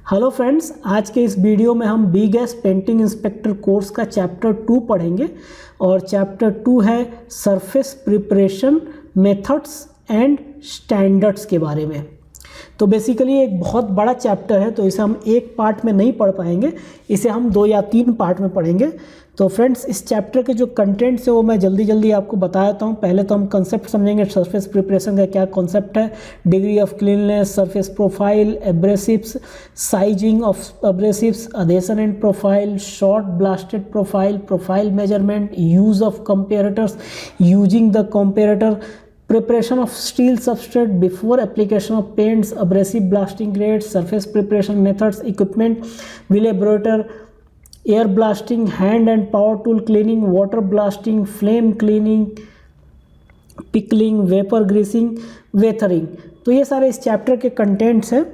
Hello friends, आज के इस वीडियो में हम B GAS painting inspector course का चैप्टर 2 पढ़ेंगे और चैप्टर 2 है surface preparation methods and standards के बारे में। तो बेसिकली एक बहुत बड़ा चैप्टर है, तो इसे हम एक पार्ट में नहीं पढ़ पाएंगे, इसे हम 2 या 3 पार्ट में पढ़ेंगे। तो फ्रेंड्स, इस चैप्टर के जो कंटेंट्स है वो मैं जल्दी आपको बता देता हूँ। पहले तो हम कंसेप्ट समझेंगे, सरफेस प्रिपरेशन का क्या कॉन्सेप्ट है, degree of cleanness, surface profile, abrasives, sizing of abrasives, adhesion and profile, shot blasted profile, profile measurement, use of comparators, using the comparator, preparation of steel substrate before application of paints, abrasive blasting grades, surface preparation methods, equipment, vibrator, air blasting, hand and power tool cleaning, water blasting, flame cleaning, pickling, vapor greasing, weathering। तो ये सारे इस chapter के contents हैं।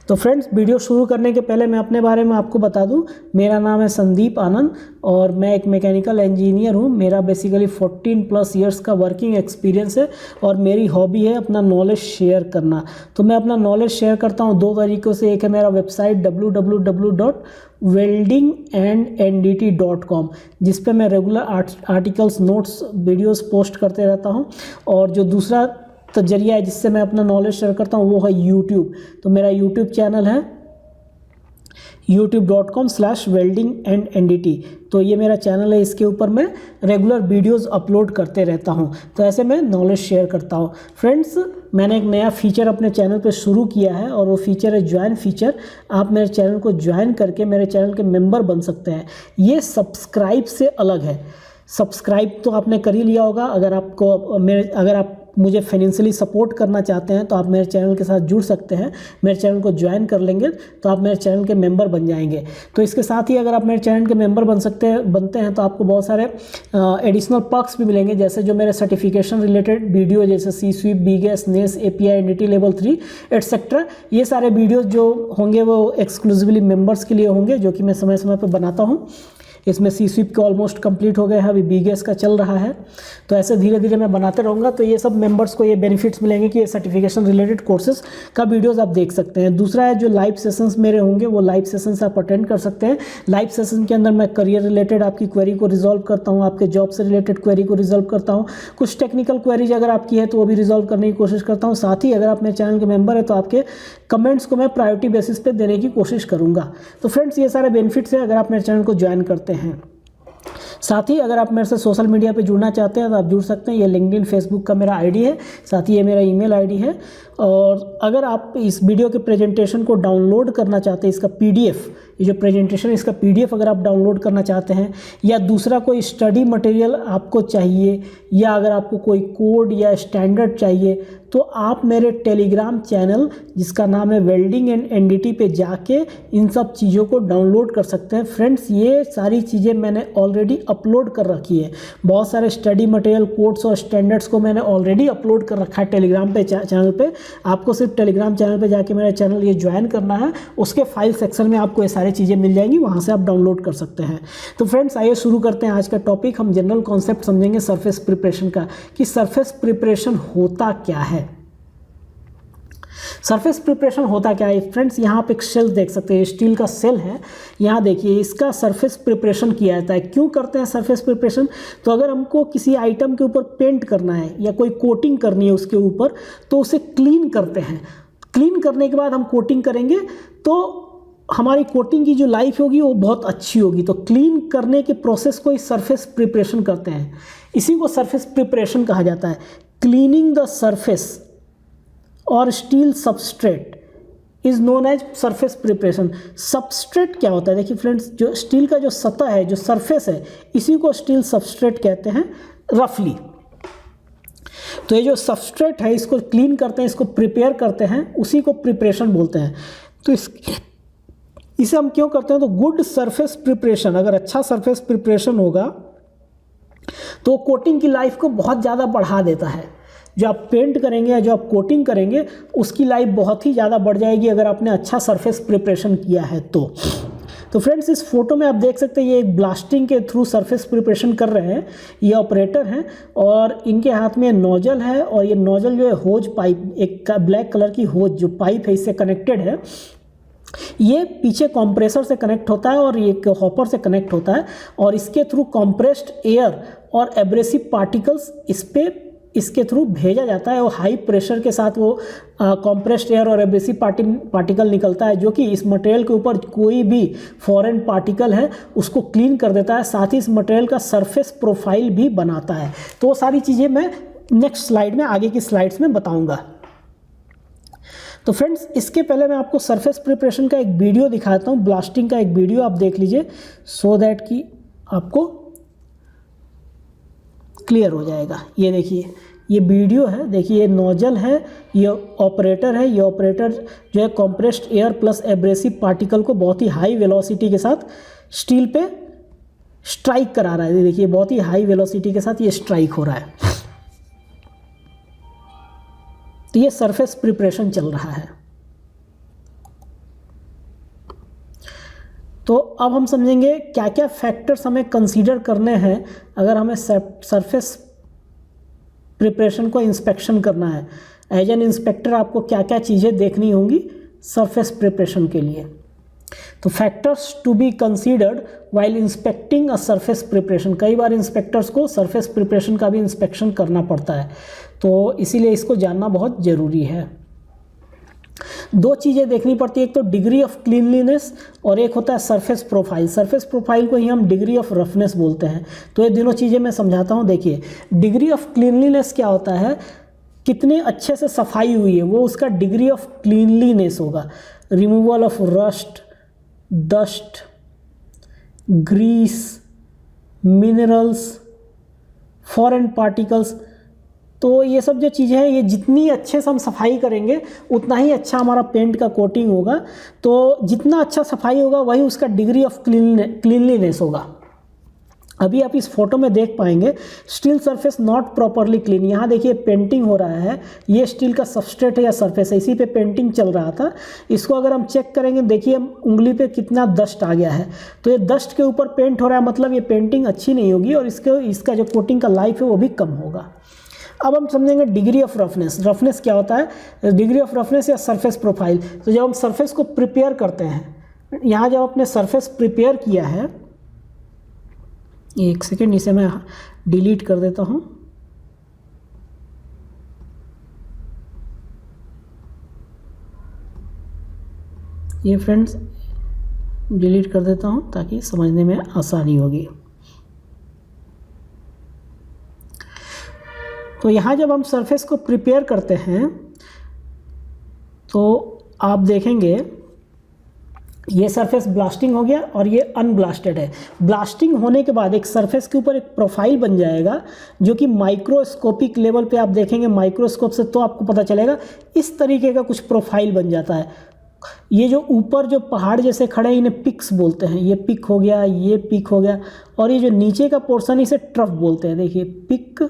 तो friends, video शुरू करने के पहले मैं अपने बारे में आपको बता दूं। मेरा नाम है संदीप आनंद और मैं एक मैकेनिकल इंजीनियर हूं। मेरा बेसिकली 14+ ईयर्स का वर्किंग एक्सपीरियंस है और मेरी हॉबी है अपना नॉलेज शेयर करना। तो मैं अपना नॉलेज शेयर करता हूं 2 तरीक़ों से। एक है मेरा वेबसाइट www.welడింgandandt.com, जिस पे मैं regular articles, notes, videos post करते रहता हूं। और जो दूसरा तो जरिया है जिससे मैं अपना नॉलेज शेयर करता हूँ वो है यूट्यूब। तो मेरा यूट्यूब चैनल है youtube.com/weldingandt। तो ये मेरा चैनल है, इसके ऊपर मैं रेगुलर वीडियोस अपलोड करते रहता हूँ। तो ऐसे मैं नॉलेज शेयर करता हूँ। फ्रेंड्स, मैंने एक नया फीचर अपने चैनल पे शुरू किया है और वो फीचर है ज्वाइन फीचर। आप मेरे चैनल को ज्वाइन करके मेरे चैनल के मेंबर बन सकते हैं। ये सब्सक्राइब से अलग है। सब्सक्राइब तो आपने कर ही लिया होगा। अगर आप मुझे फाइनेंशियली सपोर्ट करना चाहते हैं तो आप मेरे चैनल के साथ जुड़ सकते हैं। मेरे चैनल को ज्वाइन कर लेंगे तो आप मेरे चैनल के मेंबर बन जाएंगे। तो इसके साथ ही अगर आप मेरे चैनल के मेंबर बनते हैं तो आपको बहुत सारे एडिशनल पर्क्स भी मिलेंगे, जैसे जो मेरे सर्टिफिकेशन रिलेटेड वीडियो, जैसे सी स्वीप, बी गैस, नेस, API, NDT लेवल 3 एटसेट्रा। ये सारे वीडियोज़ जो होंगे वो एक्सक्लूसिवली मेम्बर्स के लिए होंगे, जो कि मैं समय समय पर बनाता हूँ। इसमें सी स्वीप के ऑलमोस्ट कंप्लीट हो गए हैं, अभी बी गैस का चल रहा है। तो ऐसे धीरे धीरे मैं बनाते रहूँगा। तो ये सब मेंबर्स को ये बेनिफिट्स मिलेंगे कि ये सर्टिफिकेशन रिलेटेड कोर्सेज का वीडियोस आप देख सकते हैं। दूसरा है जो लाइव सेशंस मेरे होंगे, वो लाइव सेशंस आप अटेंड कर सकते हैं। लाइव सेशन के अंदर मैं करियर रिलेटेड आपकी क्वेरी को रिजॉल्व करता हूँ, आपके जॉब से रिलेटेड क्वेरी को रिजॉल्व करता हूँ। कुछ टेक्निकल क्वेरीज अगर आपकी है तो वो भी रिजॉल्व करने की कोशिश करता हूँ। साथ ही अगर आप मेरे चैनल के मेंबर है तो आपके कमेंट्स को मैं प्रायोरिटी बेसिस पे देने की कोशिश करूँगा। तो फ्रेंड्स, ये सारे बेनिफिट्स हैं अगर आप मेरे चैनल को ज्वाइन करते हैं। साथ ही अगर आप मेरे से सोशल मीडिया पे जुड़ना चाहते हैं तो आप जुड़ सकते हैं। ये लिंक्डइन, फेसबुक का मेरा आईडी है, साथ ही ये मेरा ईमेल आईडी है। और अगर आप इस वीडियो के प्रेजेंटेशन को डाउनलोड करना चाहते हैं, इसका PDF, ये जो प्रेजेंटेशन है इसका PDF अगर आप डाउनलोड करना चाहते हैं, या दूसरा कोई स्टडी मटेरियल आपको चाहिए, या अगर आपको कोई कोड या स्टैंडर्ड चाहिए, तो आप मेरे टेलीग्राम चैनल जिसका नाम है वेल्डिंग एंड NDT पे जाके इन सब चीज़ों को डाउनलोड कर सकते हैं। फ्रेंड्स, ये सारी चीज़ें मैंने ऑलरेडी अपलोड कर रखी है। बहुत सारे स्टडी मटेरियल, कोड्स और स्टैंडर्ड्स को मैंने ऑलरेडी अपलोड कर रखा है टेलीग्राम पे चैनल पे। आपको सिर्फ टेलीग्राम चैनल पे जाके मेरा चैनल ये ज्वाइन करना है। उसके फाइल सेक्शन में आपको ये सारी चीज़ें मिल जाएंगी, वहाँ से आप डाउनलोड कर सकते हैं। तो फ्रेंड्स, आइए शुरू करते हैं आज का टॉपिक। हम जनरल कॉन्सेप्ट समझेंगे सरफेस प्रिपरेशन का, कि सरफेस प्रिपरेशन होता क्या है। सरफेस प्रिपरेशन होता क्या है फ्रेंड्स? यहाँ आप एक सेल देख सकते हैं, स्टील का सेल है। यहाँ देखिए, इसका सरफेस प्रिपरेशन किया जाता है। क्यों करते हैं सरफेस प्रिपरेशन? तो अगर हमको किसी आइटम के ऊपर पेंट करना है या कोई कोटिंग करनी है उसके ऊपर, तो उसे क्लीन करते हैं। क्लीन करने के बाद हम कोटिंग करेंगे तो हमारी कोटिंग की जो लाइफ होगी वो बहुत अच्छी होगी। तो क्लीन करने के प्रोसेस को इस सरफेस प्रिपरेशन करते हैं। इसी को सरफेस प्रिपरेशन कहा जाता है। क्लीनिंग द सरफेस और steel substrate is known as surface preparation. Substrate क्या होता है? देखिए फ्रेंड्स, जो स्टील का जो सतह है, जो सरफेस है, इसी को स्टील सबस्ट्रेट कहते हैं रफली। तो ये जो सबस्ट्रेट है इसको क्लीन करते हैं, इसको प्रिपेयर करते हैं, उसी को प्रिपरेशन बोलते हैं। तो इसे हम क्यों करते हैं? तो गुड सरफेस प्रिपरेशन, अगर अच्छा सरफेस प्रिपरेशन होगा तो कोटिंग की लाइफ को बहुत ज़्यादा बढ़ा देता है। जो आप पेंट करेंगे या जो आप कोटिंग करेंगे उसकी लाइफ बहुत ही ज़्यादा बढ़ जाएगी अगर आपने अच्छा सरफेस प्रिपरेशन किया है तो फ्रेंड्स, इस फोटो में आप देख सकते हैं ये एक ब्लास्टिंग के थ्रू सरफेस प्रिपरेशन कर रहे हैं। ये ऑपरेटर हैं और इनके हाथ में नोजल है और ये नोजल जो है होज पाइप, एक ब्लैक कलर की होज जो पाइप है इससे कनेक्टेड है। ये पीछे कंप्रेसर से कनेक्ट होता है और ये हॉपर से कनेक्ट होता है और इसके थ्रू कंप्रेस्ड एयर और एब्रेसिव पार्टिकल्स इसके थ्रू भेजा जाता है और हाई प्रेशर के साथ वो कंप्रेस्ड एयर और एब्रेसिव पार्टिकल निकलता है, जो कि इस मटेरियल के ऊपर कोई भी फॉरेन पार्टिकल है उसको क्लीन कर देता है, साथ ही इस मटेरियल का सरफेस प्रोफाइल भी बनाता है। तो वो सारी चीज़ें मैं नेक्स्ट स्लाइड में, आगे की स्लाइड्स में बताऊँगा। तो फ्रेंड्स, इसके पहले मैं आपको सरफेस प्रिपरेशन का एक वीडियो दिखाता हूँ, ब्लास्टिंग का एक वीडियो आप देख लीजिए, सो दैट कि आपको क्लियर हो जाएगा। ये देखिए, ये वीडियो है, देखिए ये नोजल है, ये ऑपरेटर है, ये ऑपरेटर जो है compressed air plus abrasive particle को बहुत ही हाई वेलोसिटी के साथ स्टील पे स्ट्राइक करा रहा है। ये देखिए, बहुत ही हाई वेलोसिटी के साथ ये स्ट्राइक हो रहा है। तो ये सरफेस प्रिपरेशन चल रहा है। तो अब हम समझेंगे क्या क्या फैक्टर्स हमें कंसीडर करने हैं अगर हमें सरफेस प्रिपरेशन को इंस्पेक्शन करना है। एज एन इंस्पेक्टर आपको क्या क्या चीज़ें देखनी होंगी सरफेस प्रिपरेशन के लिए। तो factors to be considered while inspecting a surface preparation. कई बार इंस्पेक्टर्स को सरफेस प्रिपरेशन का भी इंस्पेक्शन करना पड़ता है, तो इसीलिए इसको जानना बहुत ज़रूरी है। दो चीज़ें देखनी पड़ती है, एक तो डिग्री ऑफ क्लीनलीनेस और एक होता है सरफेस प्रोफाइल। सरफेस प्रोफाइल को ही हम डिग्री ऑफ रफनेस बोलते हैं। तो ये दोनों चीज़ें मैं समझाता हूँ। देखिए, डिग्री ऑफ क्लीनलीनेस क्या होता है, कितने अच्छे से सफाई हुई है, वो उसका डिग्री ऑफ क्लीनलीनेस होगा। Removal of rust, dust, grease, minerals, foreign particles, तो ये सब जो चीज़ें हैं, ये जितनी अच्छे से हम सफाई करेंगे उतना ही अच्छा हमारा पेंट का कोटिंग होगा। तो जितना अच्छा सफाई होगा वही उसका डिग्री ऑफ क्लीनलीनेस होगा। अभी आप इस फोटो में देख पाएंगे steel surface not properly clean. यहाँ देखिए पेंटिंग हो रहा है, ये स्टील का सबस्ट्रेट है या सरफेस है, इसी पे पेंटिंग चल रहा था। इसको अगर हम चेक करेंगे, देखिए उंगली पे कितना डस्ट आ गया है। तो ये डस्ट के ऊपर पेंट हो रहा है, मतलब ये पेंटिंग अच्छी नहीं होगी और इसका जो कोटिंग का लाइफ है वो भी कम होगा। अब हम समझेंगे डिग्री ऑफ रफनेस। रफनेस क्या होता है, डिग्री ऑफ रफनेस या सरफेस प्रोफाइल। तो जब हम सरफेस को प्रिपेयर करते हैं, यहाँ जब आपने सरफेस प्रिपेयर किया है, एक सेकेंड इसे मैं डिलीट कर देता हूँ। ये फ्रेंड्स डिलीट कर देता हूँ ताकि समझने में आसानी होगी। तो यहाँ जब हम सरफेस को प्रिपेयर करते हैं तो आप देखेंगे ये सरफेस ब्लास्टिंग हो गया और ये अनब्लास्टेड है। ब्लास्टिंग होने के बाद एक सरफेस के ऊपर एक प्रोफाइल बन जाएगा, जो कि माइक्रोस्कोपिक लेवल पे आप देखेंगे माइक्रोस्कोप से, तो आपको पता चलेगा इस तरीके का कुछ प्रोफाइल बन जाता है। ये जो ऊपर जो पहाड़ जैसे खड़े हैं इन्हें पिक्स बोलते हैं। ये पिक हो गया, ये पिक हो गया, और ये जो नीचे का पोर्शन इसे ट्रफ बोलते हैं। देखिए पिक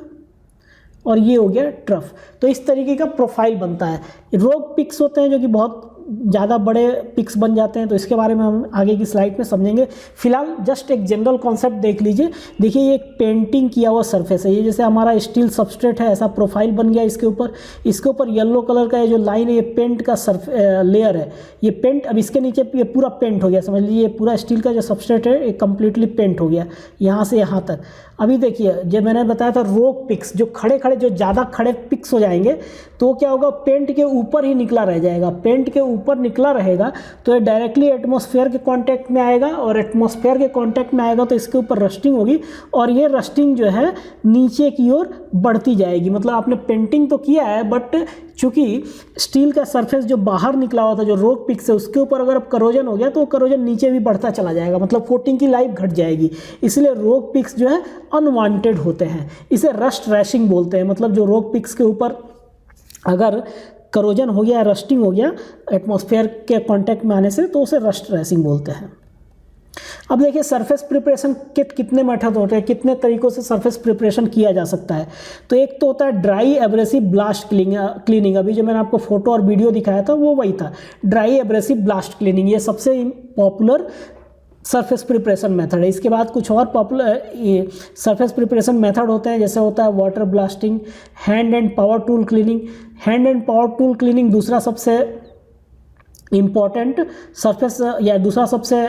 और ये हो गया ट्रफ। तो इस तरीके का प्रोफाइल बनता है। रोग पिक्स होते हैं जो कि बहुत ज़्यादा बड़े पिक्स बन जाते हैं, तो इसके बारे में हम आगे की स्लाइड में समझेंगे। फिलहाल जस्ट एक जनरल कॉन्सेप्ट देख लीजिए। देखिए ये एक पेंटिंग किया हुआ सरफेस है, ये जैसे हमारा स्टील सबस्ट्रेट है ऐसा प्रोफाइल बन गया। इसके ऊपर येलो कलर का ये जो लाइन है ये पेंट का लेयर है। ये पेंट, अब इसके नीचे ये पूरा पेंट हो गया, समझ लीजिए पूरा स्टील का जो सबस्ट्रेट है ये कम्प्लीटली पेंट हो गया यहाँ से यहाँ तक। अभी देखिए जब मैंने बताया था रोग पिक्स, जो खड़े जो ज़्यादा खड़े पिक्स हो जाएंगे तो क्या होगा, पेंट के ऊपर ही निकला रह जाएगा। पेंट के ऊपर निकला रहेगा तो ये डायरेक्टली एटमॉस्फेयर के कांटेक्ट में आएगा, और एटमॉस्फेयर के कांटेक्ट में आएगा तो इसके ऊपर रस्टिंग होगी, और ये रस्टिंग जो है नीचे की ओर बढ़ती जाएगी। मतलब आपने पेंटिंग तो किया है, बट चूँकि स्टील का सरफेस जो बाहर निकला हुआ था जो रोग पिक्स है उसके ऊपर अगर करोजन हो गया तो करोजन नीचे भी बढ़ता चला जाएगा, मतलब कोटिंग की लाइफ घट जाएगी। इसलिए रोग पिक्स जो है अनवांटेड होते हैं, इसे रस्ट रैशिंग बोलते हैं। मतलब जो रोग पिक्स के ऊपर अगर करोजन हो गया, रस्टिंग हो गया एटमॉस्फेयर के कांटेक्ट में आने से, तो उसे रस्ट रैशिंग बोलते हैं। अब देखिए सरफेस प्रिपरेशन के कितने मेथड होते हैं, कितने तरीकों से सरफेस प्रिपरेशन किया जा सकता है। तो एक तो होता है ड्राई एब्रेसिव ब्लास्ट क्लीनिंग। अभी जो मैंने आपको फोटो और वीडियो दिखाया था वो वही था, ड्राई एब्रेसिव ब्लास्ट क्लीनिंग। ये सबसे पॉपुलर सरफेस प्रिपरेशन मेथड है। इसके बाद कुछ और पॉपुलर सरफेस प्रिपरेशन मेथड होते हैं, जैसे होता है water blasting, hand and power tool cleaning. Hand and power tool cleaning दूसरा सबसे इम्पॉर्टेंट सरफेस या दूसरा सबसे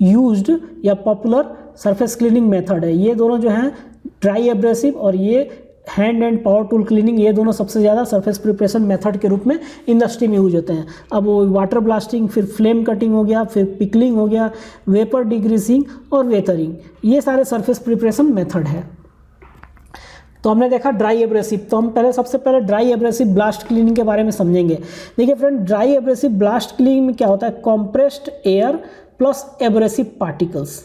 यूज्ड या पॉपुलर सरफेस क्लीनिंग मेथड है। ये दोनों जो हैं ड्राई एब्रेसिव और ये hand and power tool cleaning, ये दोनों सबसे ज़्यादा सरफेस प्रिपरेशन मेथड के रूप में इंडस्ट्री में यूज होते हैं। अब वो वाटर ब्लास्टिंग, फिर फ्लेम कटिंग हो गया, फिर पिकलिंग हो गया, वेपर डिग्रीसिंग और वेथरिंग, ये सारे सरफेस प्रिपरेशन मेथड है। तो हमने देखा ड्राई एब्रेसिव, तो हम पहले सबसे पहले ड्राई एब्रेसिव ब्लास्ट क्लीनिंग के बारे में समझेंगे। देखिए friend, dry abrasive blast cleaning में क्या होता है, compressed air plus abrasive particles,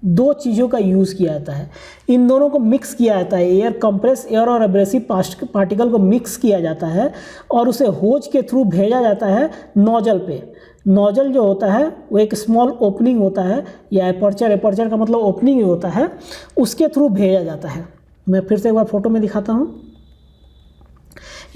दो चीज़ों का यूज़ किया जाता है। इन दोनों को मिक्स किया जाता है, एयर कंप्रेस एयर और एब्रेसिव पार्टिकल को मिक्स किया जाता है और उसे होज के थ्रू भेजा जाता है नोजल पे। नोजल जो होता है वो एक स्मॉल ओपनिंग होता है या एपर्चर का मतलब ओपनिंग ही होता है, उसके थ्रू भेजा जाता है। मैं फिर से एक बार फोटो में दिखाता हूँ।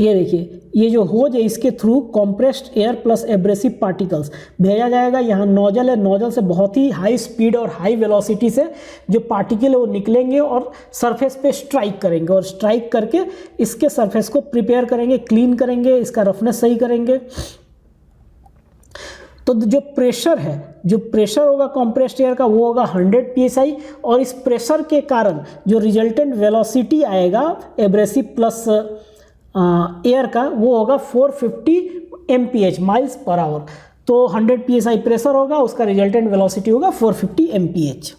ये देखिए, ये जो होज है इसके through compressed air plus abrasive particles भेजा जाएगा। यहाँ नोजल है, नोजल से बहुत ही हाई स्पीड और हाई वेलोसिटी से जो पार्टिकल है वो निकलेंगे और सरफेस पे स्ट्राइक करेंगे और स्ट्राइक करके इसके सरफेस को प्रिपेयर करेंगे, क्लीन करेंगे, इसका रफनेस सही करेंगे। तो जो प्रेशर है, जो प्रेशर होगा कंप्रेस्ड एयर का वो होगा 100 psi और इस प्रेशर के कारण जो रिजल्टेंट वेलोसिटी आएगा एब्रेसिव प्लस एयर का वो होगा 450 mph माइल्स पर आवर। तो 100 psi प्रेशर होगा, उसका रिजल्टेंट वेलोसिटी होगा 450 mph।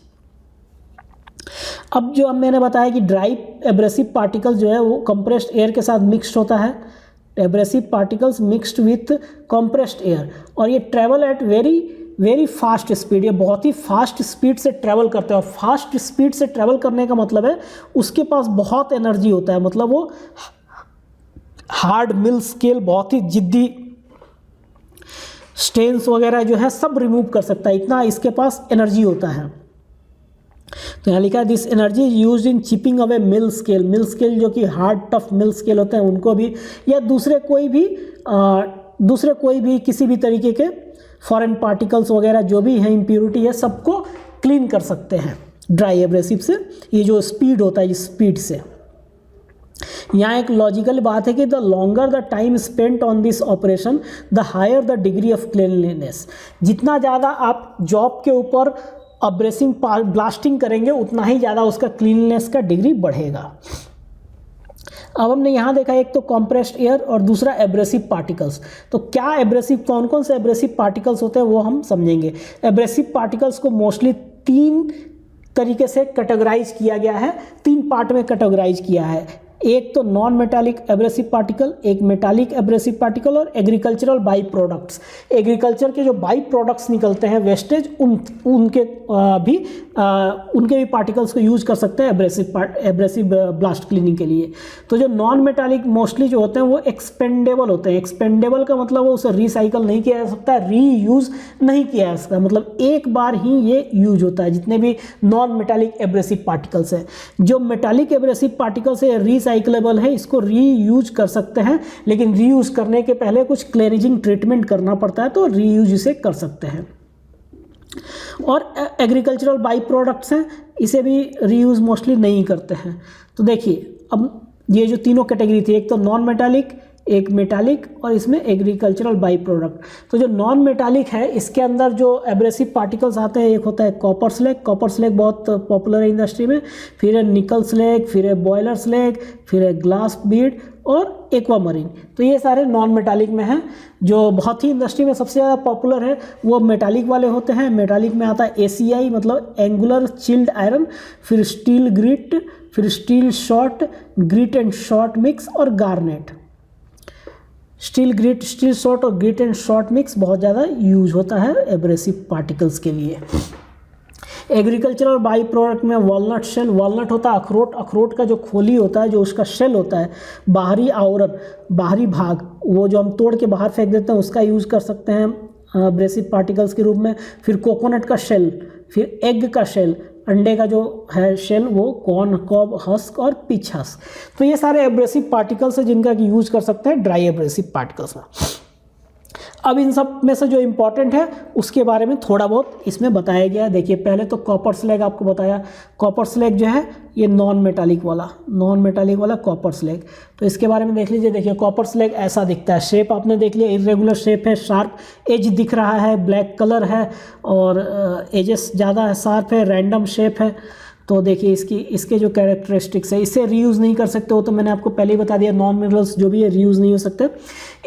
अब जो मैंने बताया कि ड्राई एब्रेसिव पार्टिकल जो है वो कंप्रेस्ड एयर के साथ मिक्स्ड होता है, abrasive particles mixed with compressed air, और ये travel at very fast speed, ये बहुत ही फास्ट स्पीड से ट्रैवल करते हैं। और फास्ट स्पीड से ट्रैवल करने का मतलब है उसके पास बहुत एनर्जी होता है, मतलब वो हार्ड मिल स्केल, बहुत ही जिद्दी स्टेन्स वगैरह जो है सब रिमूव कर सकता है, इतना इसके पास एनर्जी होता है। तो यहाँ लिखा है this energy used in chipping away mill scale जो कि हार्ड टफ मिल स्केल होते हैं उनको भी, या दूसरे कोई भी किसी भी तरीके के फॉरेन पार्टिकल्स वगैरह जो भी है इम्प्योरिटी है सबको क्लीन कर सकते हैं ड्राई एब्रेसिव से। ये जो स्पीड होता है इस स्पीड से। यहाँ एक लॉजिकल बात है कि the longer the time spent on this operation the higher the degree of cleanliness. जितना ज़्यादा आप जॉब के ऊपर एब्रेसिंग ब्लास्टिंग करेंगे उतना ही ज़्यादा उसका क्लीनलीनेस का डिग्री बढ़ेगा। अब हमने यहाँ देखा एक तो कॉम्प्रेस्ड एयर और दूसरा एब्रेसिव पार्टिकल्स। तो क्या एब्रेसिव, कौन कौन से एब्रेसिव पार्टिकल्स होते हैं वो हम समझेंगे। एब्रेसिव पार्टिकल्स को मोस्टली 3 तरीके से कैटेगराइज किया गया है, 3 पार्ट में कैटेगराइज किया है। एक तो नॉन मेटालिक एब्रेसिव पार्टिकल, एक मेटालिक एब्रेसिव पार्टिकल और एग्रीकल्चरल बाई प्रोडक्ट्स। एग्रीकल्चर के जो बाई प्रोडक्ट्स निकलते हैं वेस्टेज, उनके भी पार्टिकल्स को यूज कर सकते हैं एब्रेसिव ब्लास्ट क्लीनिंग के लिए। तो जो नॉन मेटालिक मोस्टली जो होते हैं वो एक्सपेंडेबल होते हैं। एक्सपेंडेबल का मतलब वो उसे रिसाइकल नहीं किया जा सकता, रीयूज नहीं किया जा सकता, मतलब एक बार ही ये यूज होता है। जितने भी नॉन मेटालिक एब्रेसिव पार्टिकल्स है, जो मेटालिक एब्रेसिव पार्टिकल्स है रिसाइक्लेबल है, इसको रीयूज कर सकते हैं, लेकिन रीयूज करने के पहले कुछ क्लीनिंग ट्रीटमेंट करना पड़ता है, तो रीयूज इसे कर सकते हैं। और एग्रीकल्चरल बाई प्रोडक्ट्स हैं, इसे भी रीयूज मोस्टली नहीं करते हैं। तो देखिए अब ये जो तीनों कैटेगरी थी, एक तो नॉन मेटालिक, एक मेटालिक और इसमें एग्रीकल्चरल बाई प्रोडक्ट। तो जो नॉन मेटालिक है इसके अंदर जो एब्रेसिव पार्टिकल्स आते हैं, एक होता है कॉपर स्लैग बहुत पॉपुलर है इंडस्ट्री में, फिर है निकल स्लैग, फिर है बॉयलर स्लैग, फिर है ग्लास बीड और एक्वामरीन। तो ये सारे नॉन मेटालिक में हैं। जो बहुत ही इंडस्ट्री में सबसे ज़्यादा पॉपुलर है वो मेटालिक वाले होते हैं। मेटालिक में आता है ACI मतलब एंगुलर चिल्ड आयरन, फिर स्टील ग्रिट, फिर steel shot, grit and shot mix और garnet. Steel grit, steel shot और ग्रिट एंड शॉर्ट मिक्स बहुत ज़्यादा यूज होता है एब्रेसिव पार्टिकल्स के लिए। एग्रीकल्चरल बाई प्रोडक्ट में वॉलनट शेल, वॉलनट होता है अखरोट का जो खोली होता है, जो उसका शेल होता है, बाहरी आवरण, बाहरी भाग, वो जो हम तोड़ के बाहर फेंक देते हैं उसका यूज़ कर सकते हैं एब्रेसिव पार्टिकल्स के रूप में। फिर कोकोनट का शेल, फिर एग का शेल, अंडे का जो है शेल, वो कॉर्न कॉब हस्क और पिच हस्क। तो ये सारे एब्रेसिव पार्टिकल्स हैं जिनका यूज कर सकते हैं ड्राई एब्रेसिव पार्टिकल्स में। अब इन सब में से जो इम्पोर्टेंट है उसके बारे में थोड़ा बहुत इसमें बताया गया है। देखिए पहले तो कॉपर स्लैग आपको बताया, कॉपर स्लैग जो है ये नॉन मेटालिक वाला कॉपर स्लैग। तो इसके बारे में देख लीजिए। देखिए कॉपर स्लैग ऐसा दिखता है, शेप आपने देख लिया, इरेगुलर शेप है, शार्प एज दिख रहा है, ब्लैक कलर है और एजेस ज़्यादा शार्प है, रैंडम शेप है। तो देखिए इसके जो कैरेक्टरिस्टिक्स है, इसे रीयूज़ नहीं कर सकते हो, तो मैंने आपको पहले ही बता दिया नॉन मिनरल्स जो भी है रीयूज़ नहीं हो सकते।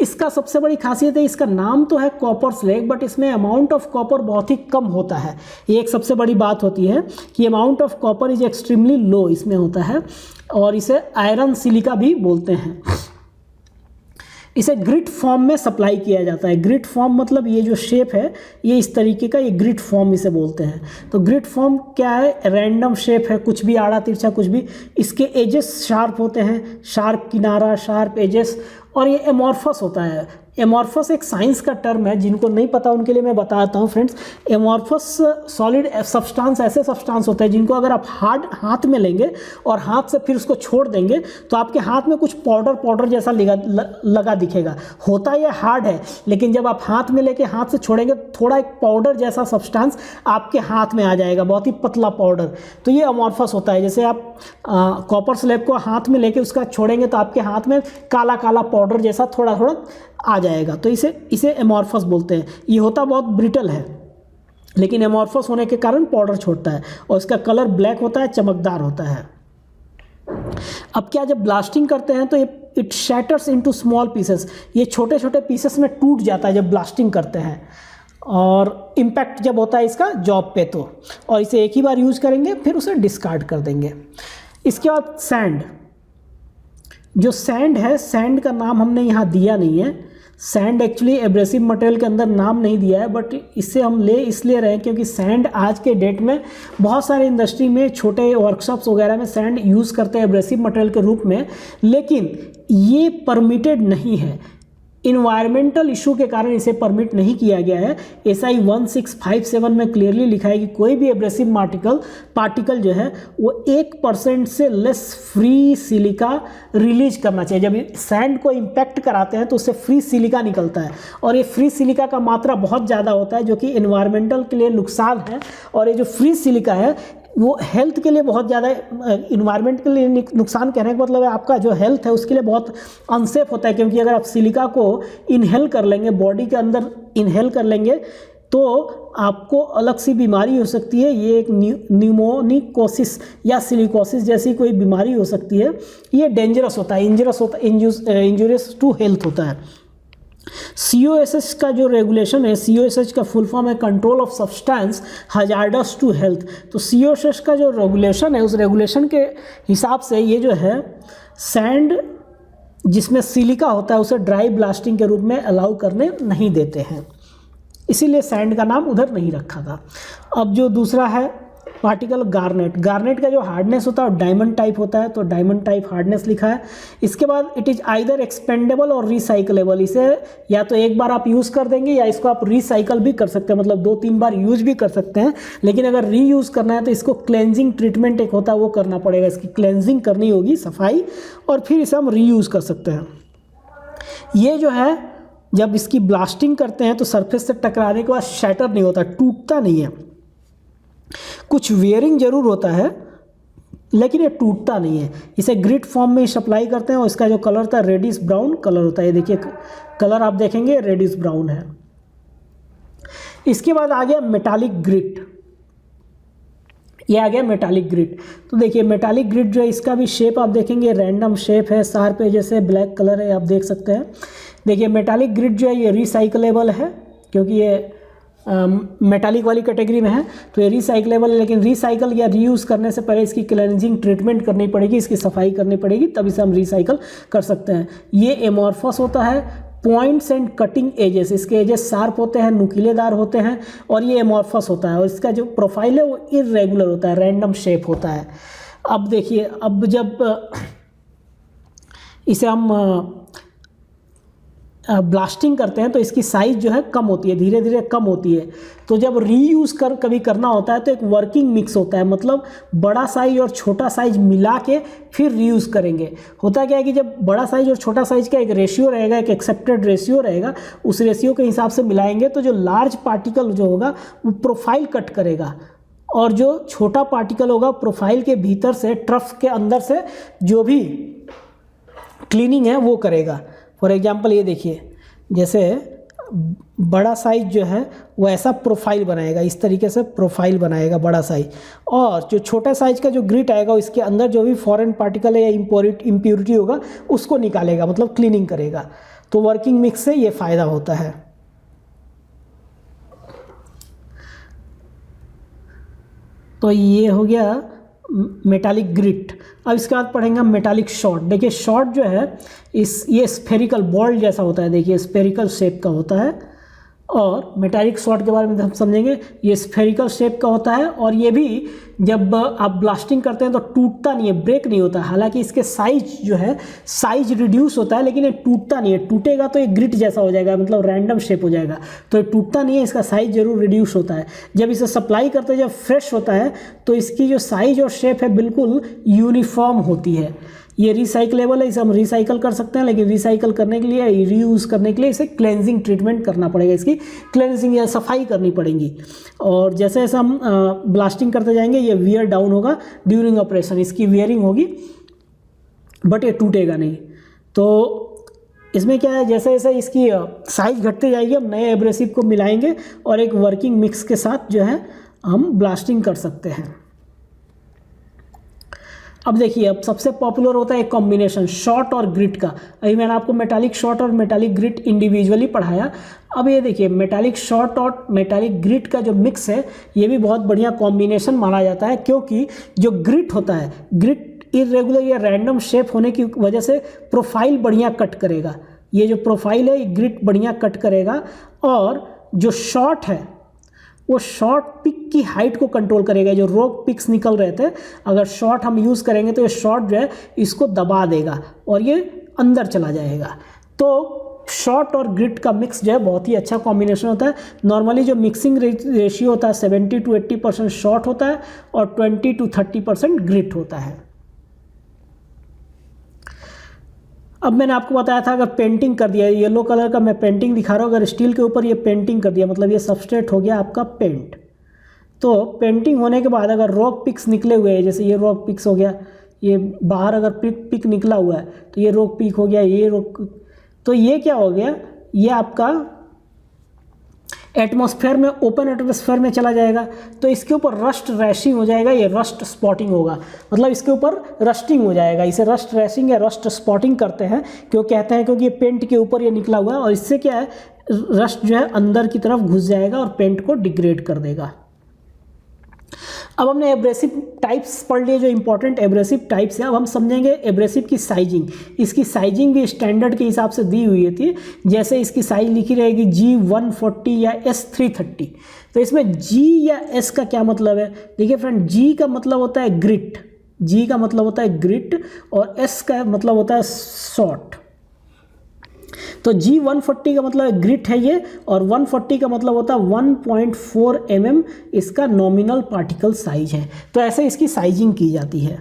इसका सबसे बड़ी खासियत है, इसका नाम तो है कॉपर स्लैग बट इसमें अमाउंट ऑफ कॉपर बहुत ही कम होता है। ये एक सबसे बड़ी बात होती है कि amount of copper is extremely low इसमें होता है और इसे आयरन सिलिका भी बोलते हैं। इसे ग्रिड फॉर्म में सप्लाई किया जाता है। ग्रिड फॉर्म मतलब ये जो शेप है ये इस तरीके का, ये ग्रिड फॉर्म इसे बोलते हैं। तो ग्रिड फॉर्म क्या है, रैंडम शेप है, कुछ भी आड़ा तिरछा कुछ भी। इसके एजेस शार्प होते हैं, शार्प किनारा, शार्प एजेस, और ये एमॉर्फस होता है। एमॉर्फस एक साइंस का टर्म है, जिनको नहीं पता उनके लिए मैं बताता हूँ फ्रेंड्स। एमॉर्फस सॉलिड सब्सटेंस ऐसे सब्सटेंस होते हैं जिनको अगर आप हाथ में लेंगे और हाथ से फिर उसको छोड़ देंगे तो आपके हाथ में कुछ पाउडर जैसा लगा दिखेगा। होता ये हार्ड है, लेकिन जब आप हाथ में लेके हाथ से छोड़ेंगे थोड़ा एक पाउडर जैसा सब्सटेंस आपके हाथ में आ जाएगा, बहुत ही पतला पाउडर। तो ये अमॉर्फस होता है। जैसे आप कॉपर स्लैब को हाथ में लेके उसका छोड़ेंगे तो आपके हाथ में काला काला पाउडर जैसा थोड़ा थोड़ा आ जाएगा, तो इसे एमॉर्फस बोलते हैं। ये होता बहुत ब्रिटल है, लेकिन एमॉर्फस होने के कारण पाउडर छोड़ता है और इसका कलर ब्लैक होता है, चमकदार होता है। अब क्या, जब ब्लास्टिंग करते हैं तो it shatters into small pieces, ये छोटे छोटे पीसेस में टूट जाता है जब ब्लास्टिंग करते हैं, और इम्पैक्ट जब होता है इसका जॉब पे तो, और इसे एक ही बार यूज करेंगे फिर उसे डिस्कार्ड कर देंगे। इसके बाद सैंड, जो सैंड है, सैंड का नाम हमने यहाँ दिया नहीं है। सैंड एक्चुअली एब्रेसिव मटेरियल के अंदर नाम नहीं दिया है, बट इससे हम ले इसलिए रहे हैं क्योंकि सैंड आज के डेट में बहुत सारे इंडस्ट्री में छोटे वर्कशॉप्स वगैरह में सैंड यूज़ करते हैं एब्रेसिव मटेरियल के रूप में, लेकिन ये परमिटेड नहीं है। इन्वायरमेंटल इशू के कारण इसे परमिट नहीं किया गया है। SI 1657 में क्लियरली लिखा है कि कोई भी एब्रेसिव पार्टिकल जो है वो 1% से लेस फ्री सिलिका रिलीज करना चाहिए। जब सैंड को इम्पैक्ट कराते हैं तो उससे फ्री सिलिका निकलता है, और ये फ्री सिलिका का मात्रा बहुत ज़्यादा होता है जो कि इन्वायरमेंटल के लिए नुकसान है। और ये जो फ्री सिलिका है वो हेल्थ के लिए बहुत ज़्यादा, इन्वायरमेंट के लिए नुकसान कहने का मतलब है आपका जो हेल्थ है उसके लिए बहुत अनसेफ होता है, क्योंकि अगर आप सिलिका को इनहेल कर लेंगे, बॉडी के अंदर इनहेल कर लेंगे तो आपको अलग सी बीमारी हो सकती है। ये एक न्यूमोनिकोसिस या सिलिकोसिस जैसी कोई बीमारी हो सकती है। ये डेंजरस होता है, इंजूरियस टू हेल्थ होता है। COSH का जो रेगुलेशन है, COSH का फुल फॉर्म है control of substances hazardous to health. तो COSH का जो रेगुलेशन है, उस रेगुलेशन के हिसाब से ये जो है सैंड जिसमें सिलिका होता है उसे ड्राई ब्लास्टिंग के रूप में अलाउ करने नहीं देते हैं, इसीलिए सैंड का नाम उधर नहीं रखा था। अब जो दूसरा है पार्टिकल गार्नेट, गार्नेट का जो हार्डनेस होता है डायमंड टाइप होता है, तो डायमंड टाइप हार्डनेस लिखा है। इसके बाद इट इज़ आइदर एक्सपेंडेबल और रिसाइकलेबल, इसे या तो एक बार आप यूज़ कर देंगे या इसको आप रिसाइकल भी कर सकते हैं, मतलब 2-3 बार यूज भी कर सकते हैं। लेकिन अगर रीयूज़ करना है तो इसको क्लेंजिंग ट्रीटमेंट एक होता है वो करना पड़ेगा, इसकी क्लेंजिंग करनी होगी, सफाई, और फिर इसे हम रीयूज़ कर सकते हैं। ये जो है जब इसकी ब्लास्टिंग करते हैं तो सरफेस से टकराने के बाद शैटर नहीं होता, टूटता नहीं है। कुछ वेयरिंग जरूर होता है लेकिन ये टूटता नहीं है। इसे ग्रिड फॉर्म में सप्लाई करते हैं और इसका जो कलर होता है रेडिश ब्राउन कलर होता है। ये देखिए कलर आप देखेंगे रेडिश ब्राउन है। इसके बाद आ गया मेटालिक ग्रिड, ये आ गया मेटालिक ग्रिड। तो देखिए मेटालिक ग्रिड जो है इसका भी शेप आप देखेंगे रैंडम शेप है, शार्प है, जैसे ब्लैक कलर है, आप देख सकते हैं। देखिए मेटालिक ग्रिड जो है ये रिसाइकलेबल है, क्योंकि ये मेटालिक वाली कैटेगरी में है तो ये रिसाइकलेबल है, लेकिन रिसाइकल या रीयूज़ करने से पहले इसकी क्लेंजिंग ट्रीटमेंट करनी पड़ेगी, इसकी सफाई करनी पड़ेगी, तब इसे हम रिसाइकल कर सकते हैं। ये एमॉर्फस होता है, पॉइंट्स एंड कटिंग एजेस, इसके एजेस शार्प होते हैं, नुकीलेदार होते हैं, और ये एमॉर्फस होता है, और इसका जो प्रोफाइल है वो इरेगुलर होता है, रैंडम शेप होता है। अब देखिए, अब जब इसे हम ब्लास्टिंग करते हैं तो इसकी साइज़ जो है कम होती है, धीरे धीरे कम होती है। तो जब रीयूज़ कभी करना होता है तो एक वर्किंग मिक्स होता है, मतलब बड़ा साइज और छोटा साइज मिला के फिर रीयूज़ करेंगे। होता क्या है कि जब बड़ा साइज और छोटा साइज का एक रेशियो रहेगा, एक एक्सेप्टेड रेशियो रहेगा, उस रेशियो के हिसाब से मिलाएंगे तो जो लार्ज पार्टिकल जो होगा वो प्रोफाइल कट करेगा, और जो छोटा पार्टिकल होगा प्रोफाइल के भीतर से, ट्रफ के अंदर से जो भी क्लीनिंग है वो करेगा। फॉर एग्जांपल ये देखिए, जैसे बड़ा साइज जो है वो ऐसा प्रोफाइल बनाएगा, इस तरीके से प्रोफाइल बनाएगा बड़ा साइज, और जो छोटा साइज का जो ग्रिट आएगा इसके अंदर जो भी फॉरेन पार्टिकल है या इम्प्योरिटी होगा उसको निकालेगा, मतलब क्लीनिंग करेगा। तो वर्किंग मिक्स से ये फ़ायदा होता है। तो ये हो गया मेटालिक ग्रिट। अब इसके बाद पढ़ेंगे हम मेटालिक शॉट। देखिए शॉट जो है ये स्फेरिकल बॉल जैसा होता है, देखिए स्फेरिकल शेप का होता है, और मेटालिक शॉट के बारे में हम समझेंगे। ये स्फेरिकल शेप का होता है और ये भी जब आप ब्लास्टिंग करते हैं तो टूटता नहीं है, ब्रेक नहीं होता। हालांकि इसके साइज जो है साइज रिड्यूस होता है, लेकिन ये टूटता नहीं है। टूटेगा तो ये ग्रिट जैसा हो जाएगा, मतलब रैंडम शेप हो जाएगा। तो ये टूटता नहीं है, इसका साइज जरूर रिड्यूस होता है। जब इसे सप्लाई करते हैं, जब फ्रेश होता है तो इसकी जो साइज और शेप है बिल्कुल यूनिफॉर्म होती है। ये रिसाइकलेबल है, इसे हम रिसाइकल कर सकते हैं, लेकिन रिसाइकल करने के लिए, रीयूज़ करने के लिए इसे क्लेंजिंग ट्रीटमेंट करना पड़ेगा, इसकी क्लेंजिंग या सफाई करनी पड़ेगी। और जैसे जैसे हम ब्लास्टिंग करते जाएंगे ये वियर डाउन होगा ड्यूरिंग ऑपरेशन, इसकी वियरिंग होगी बट ये टूटेगा नहीं। तो इसमें क्या है, जैसे जैसे इसकी साइज घटती जाएगी हम नए एब्रेसिव को मिलाएंगे और एक वर्किंग मिक्स के साथ जो है हम ब्लास्टिंग कर सकते हैं। अब देखिए, अब सबसे पॉपुलर होता है एक कॉम्बिनेशन शॉट और ग्रिट का। अभी मैंने आपको मेटालिक शॉट और मेटालिक ग्रिट इंडिविजुअली पढ़ाया। अब ये देखिए मेटालिक शॉट और मेटालिक ग्रिट का जो मिक्स है ये भी बहुत बढ़िया कॉम्बिनेशन माना जाता है, क्योंकि जो ग्रिट होता है, ग्रिट इरेगुलर या रैंडम शेप होने की वजह से प्रोफाइल बढ़िया कट करेगा। ये जो प्रोफाइल है ये ग्रिट बढ़िया कट करेगा, और जो शॉट है वो शॉर्ट पिक की हाइट को कंट्रोल करेगा। जो रोग पिक्स निकल रहे थे, अगर शॉर्ट हम यूज़ करेंगे तो ये शॉर्ट जो है इसको दबा देगा और ये अंदर चला जाएगा। तो शॉर्ट और ग्रिट का मिक्स जो है बहुत ही अच्छा कॉम्बिनेशन होता है। नॉर्मली जो मिक्सिंग रेशियो होता है 70 to 80% शॉर्ट होता है और 20 to 30% ग्रिट होता है। अब मैंने आपको बताया था अगर पेंटिंग कर दिया, येलो कलर का मैं पेंटिंग दिखा रहा हूँ, अगर स्टील के ऊपर ये पेंटिंग कर दिया मतलब ये सबस्ट्रेट हो गया आपका पेंट। तो पेंटिंग होने के बाद अगर रॉक पिक्स निकले हुए हैं, जैसे ये रॉक पिक्स हो गया, ये बाहर अगर पिक निकला हुआ है तो ये रॉक पिक हो गया, ये रॉक, तो ये क्या हो गया, ये आपका एटमॉस्फेयर में, ओपन एटमॉस्फेयर में चला जाएगा। तो इसके ऊपर रस्ट रैशिंग हो जाएगा, ये रस्ट स्पॉटिंग होगा, मतलब इसके ऊपर रस्टिंग हो जाएगा। इसे रस्ट रैशिंग या रस्ट स्पॉटिंग करते हैं, क्यों कहते हैं, क्योंकि ये पेंट के ऊपर ये निकला हुआ है और इससे क्या है, रस्ट जो है अंदर की तरफ घुस जाएगा और पेंट को डिग्रेड कर देगा। अब हमने एब्रेसिव टाइप्स पढ़ लिए, जो इंपॉर्टेंट एब्रेसिव टाइप्स हैं। अब हम समझेंगे एब्रेसिव की साइजिंग। इसकी साइजिंग भी स्टैंडर्ड के हिसाब से दी हुई थी, जैसे इसकी साइज लिखी रहेगी G140 या S330। तो इसमें G या S का क्या मतलब है, देखिए फ्रेंड, G का मतलब होता है ग्रिट, G का मतलब होता है ग्रिट, और S का मतलब होता है शॉर्ट। तो G140 का मतलब ग्रिट है ये, और 140 का मतलब होता है 1.4 mm इसका नॉमिनल पार्टिकल साइज है। तो ऐसे इसकी साइजिंग की जाती है।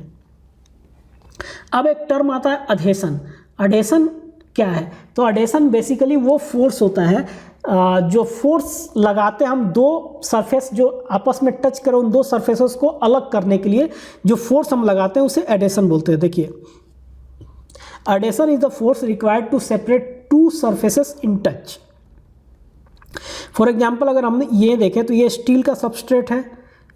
अब एक टर्म आता है अधेशन। अधेशन क्या है, तो अधेशन बेसिकली वो फोर्स होता है जो फोर्स लगाते हैं हम दो सरफेस जो आपस में टच करें, उन दो सरफेसेस को अलग करने के लिए जो फोर्स हम लगाते हैं उसे एडेशन बोलते हैं। देखिए, adhesion is the force required to separate two surfaces in touch. For example अगर हमने ये देखें तो ये स्टील का सबस्ट्रेट है,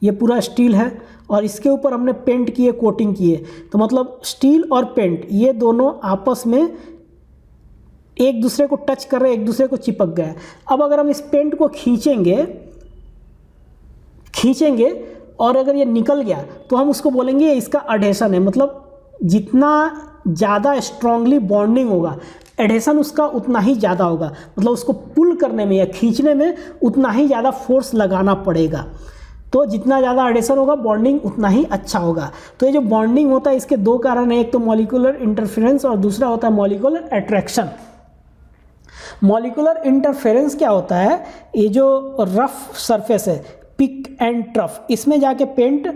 ये पूरा स्टील है, और इसके ऊपर हमने पेंट किए, कोटिंग किए, तो मतलब स्टील और पेंट ये दोनों आपस में एक दूसरे को टच कर रहे, एक दूसरे को चिपक गए। अब अगर हम इस पेंट को खींचेंगे और अगर ये निकल गया तो हम उसको बोलेंगे इसका एडेशन है। मतलब जितना ज़्यादा स्ट्रांगली बॉन्डिंग होगा, एडेशन उसका उतना ही ज़्यादा होगा, मतलब उसको पुल करने में या खींचने में उतना ही ज़्यादा फोर्स लगाना पड़ेगा। तो जितना ज़्यादा एडेशन होगा बॉन्डिंग उतना ही अच्छा होगा। तो ये जो बॉन्डिंग होता है इसके दो कारण है, एक तो मॉलिक्यूलर इंटरफेरेंस और दूसरा होता है मॉलिक्यूलर अट्रैक्शन। मॉलिक्यूलर इंटरफेरेंस क्या होता है, ये जो रफ सरफेस है पिक एंड ट्रफ, इसमें जाके पेंट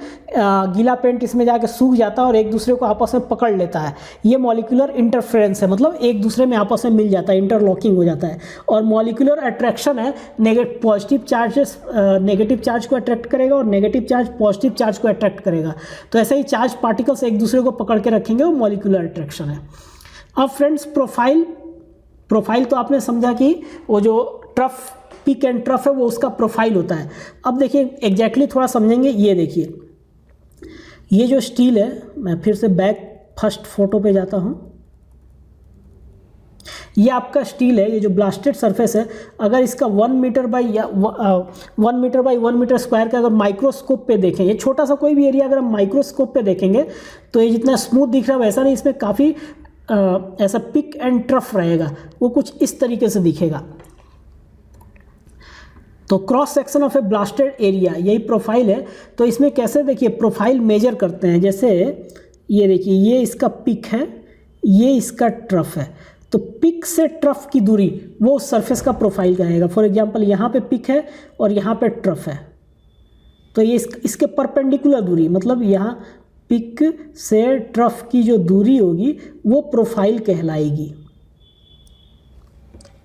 गीला पेंट इसमें जाके सूख जाता है और एक दूसरे को आपस में पकड़ लेता है, ये मॉलिक्यूलर इंटरफेरेंस है, मतलब एक दूसरे में आपस में मिल जाता है, इंटरलॉकिंग हो जाता है। और मॉलिक्यूलर अट्रैक्शन है, पॉजिटिव चार्जेस नेगेटिव चार्ज को अट्रैक्ट करेगा और नेगेटिव चार्ज पॉजिटिव चार्ज को अट्रैक्ट करेगा। तो ऐसे ही चार्ज पार्टिकल्स एक दूसरे को पकड़ के रखेंगे, वो मॉलिक्यूलर अट्रैक्शन है। अब फ्रेंड्स प्रोफाइल तो आपने समझा कि वो जो ट्रफ पिक एंड ट्रफ है वो उसका प्रोफाइल होता है। अब देखिए एग्जैक्टली थोड़ा समझेंगे। ये देखिए, ये जो स्टील है, मैं फिर से बैक फर्स्ट फोटो पे जाता हूँ। ये आपका स्टील है, ये जो ब्लास्टेड सरफेस है, अगर इसका 1 मीटर बाई 1 मीटर स्क्वायर का अगर माइक्रोस्कोप पे देखें, ये छोटा सा कोई भी एरिया अगर हम माइक्रोस्कोप पे देखेंगे तो ये जितना स्मूथ दिख रहा है वैसा नहीं, इसमें काफ़ी ऐसा पिक एंड ट्रफ रहेगा, वो कुछ इस तरीके से दिखेगा। तो cross section of A blasted area, यही प्रोफाइल है। तो इसमें कैसे देखिए प्रोफाइल मेजर करते हैं, जैसे ये देखिए, ये इसका पिक है, ये इसका ट्रफ है, तो पिक से ट्रफ की दूरी वो सरफेस का प्रोफाइल कहेगा। फॉर एग्जांपल यहाँ पे पिक है और यहाँ पे ट्रफ है, तो ये इसके परपेंडिकुलर दूरी, मतलब यहाँ पिक से ट्रफ की जो दूरी होगी वो प्रोफाइल कहलाएगी,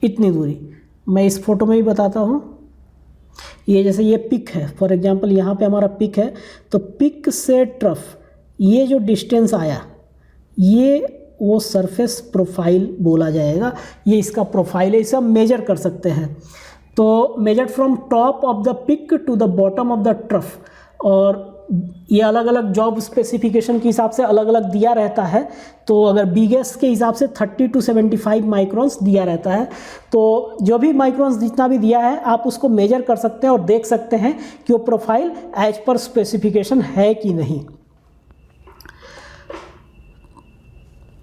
इतनी दूरी। मैं इस फोटो में भी बताता हूँ। ये जैसे ये पिक है, फॉर एग्जांपल यहाँ पे हमारा पिक है, तो पिक से ट्रफ ये जो डिस्टेंस आया, ये वो सरफेस प्रोफाइल बोला जाएगा, ये इसका प्रोफाइल है, इसे हम मेजर कर सकते हैं। तो measure from top of the peak to the bottom of the trough, और ये अलग अलग जॉब स्पेसिफिकेशन के हिसाब से अलग अलग दिया रहता है। तो अगर बिगेस के हिसाब से 30 to 75 माइक्रोन्स दिया रहता है, तो जो भी माइक्रोन्स जितना भी दिया है आप उसको मेजर कर सकते हैं और देख सकते हैं कि वो प्रोफाइल एज पर स्पेसिफिकेशन है कि नहीं।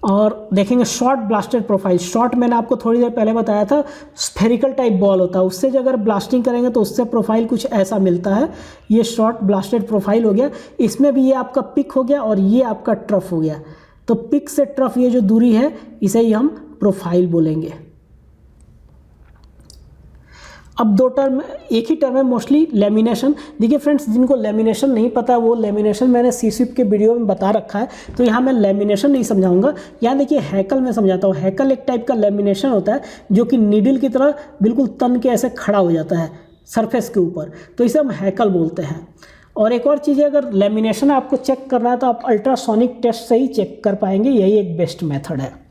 और देखेंगे शॉर्ट ब्लास्टेड प्रोफाइल। शॉर्ट मैंने आपको थोड़ी देर पहले बताया था, स्फेरिकल टाइप बॉल होता है, उससे जो अगर ब्लास्टिंग करेंगे तो उससे प्रोफाइल कुछ ऐसा मिलता है। ये शॉर्ट ब्लास्टेड प्रोफाइल हो गया। इसमें भी ये आपका पिक हो गया और ये आपका ट्रफ हो गया। तो पिक से ट्रफ ये जो दूरी है इसे ही हम प्रोफाइल बोलेंगे। अब दो टर्म, एक ही टर्म है मोस्टली, लेमिनेशन। देखिए फ्रेंड्स, जिनको लेमिनेशन नहीं पता, वो लेमिनेशन मैंने सीसिप के वीडियो में बता रखा है, तो यहाँ मैं लेमिनेशन नहीं समझाऊंगा। यहाँ देखिए हैकल मैं समझाता हूँ। हैकल एक टाइप का लेमिनेशन होता है जो कि नीडल की तरह बिल्कुल तन के ऐसे खड़ा हो जाता है सरफेस के ऊपर, तो इसे हम हैकल बोलते हैं। और एक और चीज़ है, अगर लेमिनेशन आपको चेक करना है तो आप अल्ट्रासोनिक टेस्ट से ही चेक कर पाएंगे, यही एक बेस्ट मेथड है।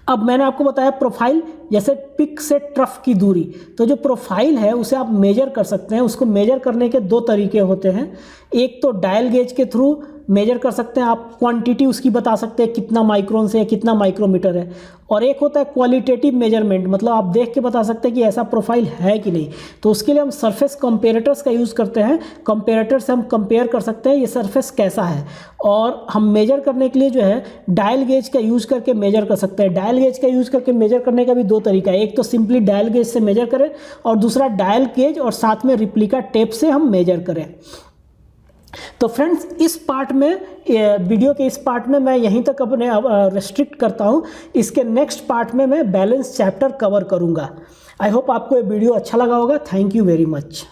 अब मैंने आपको बताया प्रोफाइल, जैसे पिक से ट्रफ की दूरी, तो जो प्रोफाइल है उसे आप मेजर कर सकते हैं। उसको मेजर करने के दो तरीके होते हैं। एक तो डायल गेज के थ्रू मेजर कर सकते हैं, आप क्वांटिटी उसकी बता सकते हैं कितना माइक्रोन से या कितना माइक्रोमीटर है। और एक होता है क्वालिटेटिव मेजरमेंट, मतलब आप देख के बता सकते हैं कि ऐसा प्रोफाइल है कि नहीं। तो उसके लिए हम सरफेस कंपेरेटर्स का यूज़ करते हैं। कंपेरेटर से हम कंपेयर कर सकते हैं ये सरफेस कैसा है। और हम मेजर करने के लिए जो है डायल गेज का यूज़ करके मेजर कर सकते हैं। डायल गेज का यूज़ करके मेजर करने का भी दो तरीका है। एक तो सिंपली डायल गेज से मेजर करें और दूसरा डायल गेज और साथ में रिप्लिका टेप से हम मेजर करें। तो फ्रेंड्स, इस पार्ट में, वीडियो के इस पार्ट में मैं यहीं तक अपने रेस्ट्रिक्ट करता हूं। इसके नेक्स्ट पार्ट में मैं बैलेंस चैप्टर कवर करूंगा। आई होप आपको ये वीडियो अच्छा लगा होगा। Thank you very much.